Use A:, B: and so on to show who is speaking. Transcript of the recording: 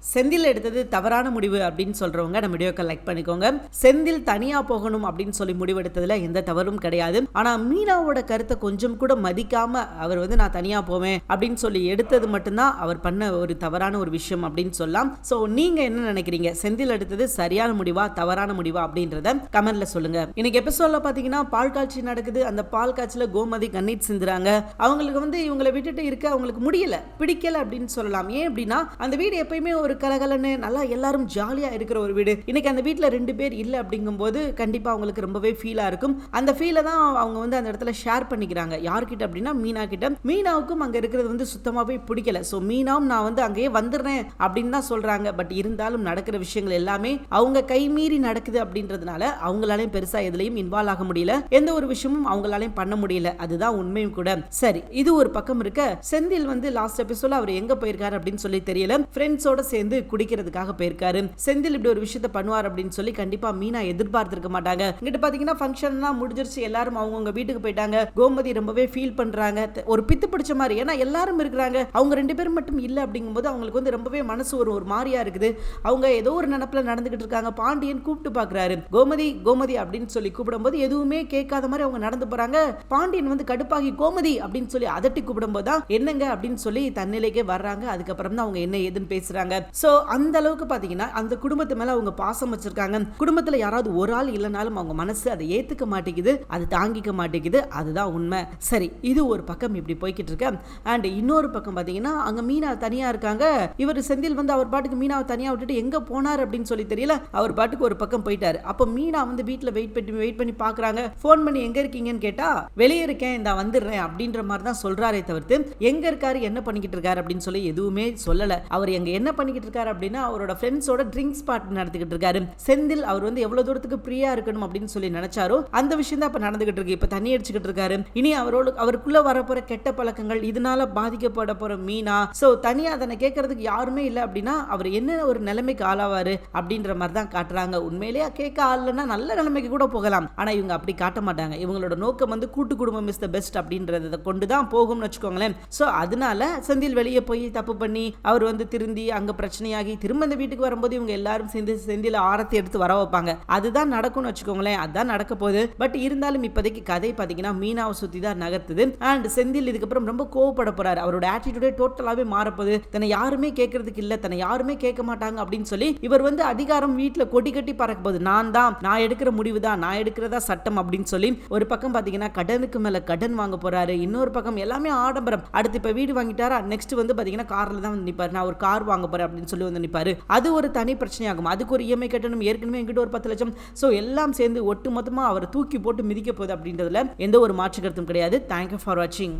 A: செந்தில் எடுத்தது தவறான முடிவு அப்படின்னு சொல்றவங்க நம்ம வீடியோக்கு லைக் பண்ணிக்கோங்க. செந்தில் தனியா போகணும் அப்படின்னு சொல்லி முடிவெடுத்ததுல எந்த தவறும் கிடையாது. ஆனா மீனாவோட கருத்தை கொஞ்சம் கூட மதிக்காம அவர் நான் தனியா போவேன் அப்படின்னு சொல்லி எடுத்தது மட்டும்தான் அவர் பண்ண ஒரு தவறான ஒரு விஷயம் அப்படின்னு சொல்லலாம். சோ நீங்க என்ன நினைக்கிறீங்க? செந்தில் எடுத்தது சரியான முடிவா தவறான முடிவா அப்படின்றத கமெண்ட்ல சொல்லுங்க. இன்னைக்கு எபிசோட்ல பாத்தீங்கன்னா பால் காட்சி நடக்குது. அந்த பால் காட்சியில கோமதி கண்ணீர் சிந்துறாங்க. அவங்களுக்கு இவங்களை விட்டுட்டு இருக்க அவங்களுக்கு முடியல, பிடிக்கல அப்படின்னு சொல்லலாம். ஏன் அப்படின்னா அந்த வீடு எப்பயுமே ஒரு கலகலன்னு நல்லா எல்லாரும் ஜாலியா இருக்கிற ஒரு வீடு. இன்னைக்கு அந்த வீட்டுல 2 பேர் இல்ல அப்படிங்கும்போது கண்டிப்பா அவங்களுக்கு ரொம்பவே ஃபீலா இருக்கும். அந்த ஃபீலை தான் அவங்க அந்த இடத்துல ஷேர் பண்ணிக்கிறாங்க. யார்கிட்ட அப்படின்னா மீனா கிட்ட. மீனாவுக்கும் அங்க இருக்கிறது சுத்தமாவே பிடிக்கல. சோ மீனாவும் நான் அங்கேயே வந்துடுறேன் அப்படின்னு தான் சொல்றாங்க. பட் இருந்தாலும் நடக்கிற விஷயங்கள் எல்லாமே அவங்க கை மீறி நடக்குது அப்படின்றதுனால அவங்களாலையும் பெருசா எதுலையும் இன்வால்வ் ஆக முடியல. எந்த ஒரு விஷயமும் அவங்களாலையும் பண்ண முடியல. அதுதான் உண்மையும் கூட. சரி, இது ஒரு பக்கம் இருக்க, செந்தில் லாஸ்ட் எபிசோட்ல அவர் எங்க போயிருக்காரு அப்படின்னு சொல்லி தெரியல. ஃப்ரெண்ட்ஸோட சேர்ந்து குடிக்கிறதுக்காக போயிருக்காரு. செந்தில் இப்படி ஒரு விஷயத்தை பண்ணுவார் அப்படின்னு சொல்லி கண்டிப்பா மீனா எதிர்பார்த்திருக்க மாட்டாங்க. இங்கிட்ட பாத்தீங்கன்னா ஃபங்க்ஷன்லாம் முடிஞ்சிருச்சு, எல்லாரும் அவங்கவுங்க வீட்டுக்கு போயிட்டாங்க. கோமதி ரொம்பவே ஃபீல் பண்றாங்க, ஒரு பித்து பிடிச்ச மாதிரி. ஏன்னா எல்லாரும் இருக்கிறாங்க, அவங்க 2 பேரும் மட்டும் இல்ல அப்படிங்கும்போது அவங்களுக்கு ரொம்பவே மனசு ஒரு மாதிரியா இருக்குது. அவங்க ஏதோ ஒரு நினைப்புல நடந்துகிட்டு இருக்காங்க. பாண்டியன் கூப்பிட்டு பாக்குறாரு, கோமதி கோமதி அப்படின்னு சொல்லி கூப்பிடும்போது எதுவுமே கேட்காத மாதிரி அவங்க நடந்து போறாங்க. பாண்டியன் கடுப்பாகி கோமதி அப்படின்னு சொல்லி அதட்டி கூப்பிடும்போது தான் என்னங்க அப்படின்னு சொல்லி தன்னிலைக்கே வர்றாங்க. அதுக்கப்புறம் தான் அவங்க என்ன ஏதுன்னு பேசுறாங்க. சோ அந்த அளவுக்கு பாத்தீங்கன்னா அந்த குடும்பத்து மேல அவங்க பாசம் வச்சிருக்காங்க. குடும்பத்துல யாராவது ஒரு ஆள் இல்லனாலும் அவங்க மனசு அதை ஏத்துக்க மாட்டேங்குது, அது தாங்கிக்க மாட்டேங்குது. அதுதான் உண்மை. சரி, இது ஒரு பக்கம் இப்படி போய்கிட்டு இருக்க. அண்ட் இன்னொரு பக்கம் பாத்தீங்கன்னா அங்க மீனா தனியா இருக்காங்க. இவர் செந்தில் அவர் பாட்டுக்கு மீனாவை தனியா விட்டுட்டு எங்க போனார் அப்படின்னு சொல்லி தெரியல. அவர் பாட்டுக்கு ஒரு பக்கம் போயிட்டாரு. அப்ப மீனா வீட்டுல வெயிட் பண்ணி பாக்குறாங்க. போன் பண்ணி எங்க இருக்கீங்கன்னு கேட்டா வெளியே இருக்கேன், இந்த வந்துடுறேன் அப்படின்ற மாதிரி தான் சொல்றாரே தவிர்த்து எங்க இருக்காரு என்ன பண்ணிக்கிட்டு இருக்காரு அப்படின்னு சொல்லி எதுவுமே சொல்லல. அவர் எங்க என்ன பண்ணிக்கிட்டு இருக்காரு அப்படின்னா அவரோட ஃப்ரெண்ட்ஸோட ட்ரிங்க்ஸ் பார்ட்டி நடத்திக்கிட்டு இருக்காரு. செந்தில் அவர் எவ்வளவு தூரத்துக்கு ஃப்ரீயா இருக்கணும் அப்படின்னு சொல்லி நினைச்சாரோ அந்த விஷயம் தான் இப்ப நடந்துகிட்டு இருக்கு. இப்ப தண்ணி அடிச்சுக்கிட்டு இருக்காரு. இனி அவருக்குள்ள வரப்போற கெட்ட பழக்கங்கள், இதனால பாதிக்கப்பட போற மீனா, சோ தனியா அதனை கேட்கறதுக்கு யாருமே இல்ல அப்படின்னா அவர் என்ன ஒரு நிலைமைக்கு ஆளாவாரு அப்படின்ற மாதிரி தான் காட்டுறாங்க. உண்மையிலேயே கேட்க ஆள்னா நல்ல நிலைமைக்கு கூட போகலாம். ஆனா இவங்க அப்படி காட்ட மாட்டாங்க. இவங்களோட நோக்கம் கூட்டு குடும்பம் இஸ் த பெஸ்ட் அப்படின்றத கொண்டு தான் போகும்னு வச்சுக்கோங்களேன். சோ அதனால செந்தில் வெளியே போய் தப்பு பண்ணி அவர் திருந்தி அங்க பிரச்சனையாகி திரும்ப இந்த வீட்டுக்கு வரும்போது இவங்க எல்லாரும் சேர்ந்து செந்தில ஆரத்தி எடுத்து வர வைப்பாங்க. அதுதான் நடக்கும்னு வச்சுக்கோங்களேன். அதுதான் நடக்க போகுது. பட் இருந்தாலும் இப்போதைக்கு கதை பாத்தீங்கன்னா மீனாவை சுத்தி தான் நகர்த்துது. அண்ட் செந்தில் இதுக்கப்புறம் ரொம்ப கோவப்பட போறாரு. அவரோட ஆட்டிடியூடே டோட்டலாவே மாறப்போகுது. தன்னை யாருமே கேட்கறதுக்கு இல்ல, தன்னை யாருமே கேட்க மாட்டாங்க அப்படின்னு சொல்லி இவர் அதிகாரம் வீட்டுல கொடி கட்டி பறக்க போகுது. நான் எடுக்கிற முடிவு தான், நான் எடுக்கிறதா சட்டம் அப்படின்னு சொல்லி ஒரு பக்கம் பாத்தீங்கன்னா கடனுக்கு மேல கடன் வாங்க போறாரு. இன்னொரு பக்கம் எல்லாமே ஆடம்பரம். அடுத்து இப்ப வீடு வாங்கிட்டாரா, நெக்ஸ்ட் பாத்தீங்கன்னா கார்ல தான் நிப்பாரு. நான் ஒரு கார் வாங்க போறேன் அப்படின்னு சொல்லி நிப்பாரு. அது ஒரு தனி பிரச்சனையாகும். அதுக்கு ஒரு இஎம்ஐ கட்டணும். ஏற்கனவே என்கிட்ட ஒரு 10 லட்சம். சோ எல்லாம் சேர்ந்து ஒட்டு மொத்தமா அவர் தூக்கி போட்டு மிதிக்க போகுது அப்படின்றதுல எந்த ஒரு மாற்று கருத்தும் கிடையாது. தேங்க்யூ ஃபார் வாட்சிங்.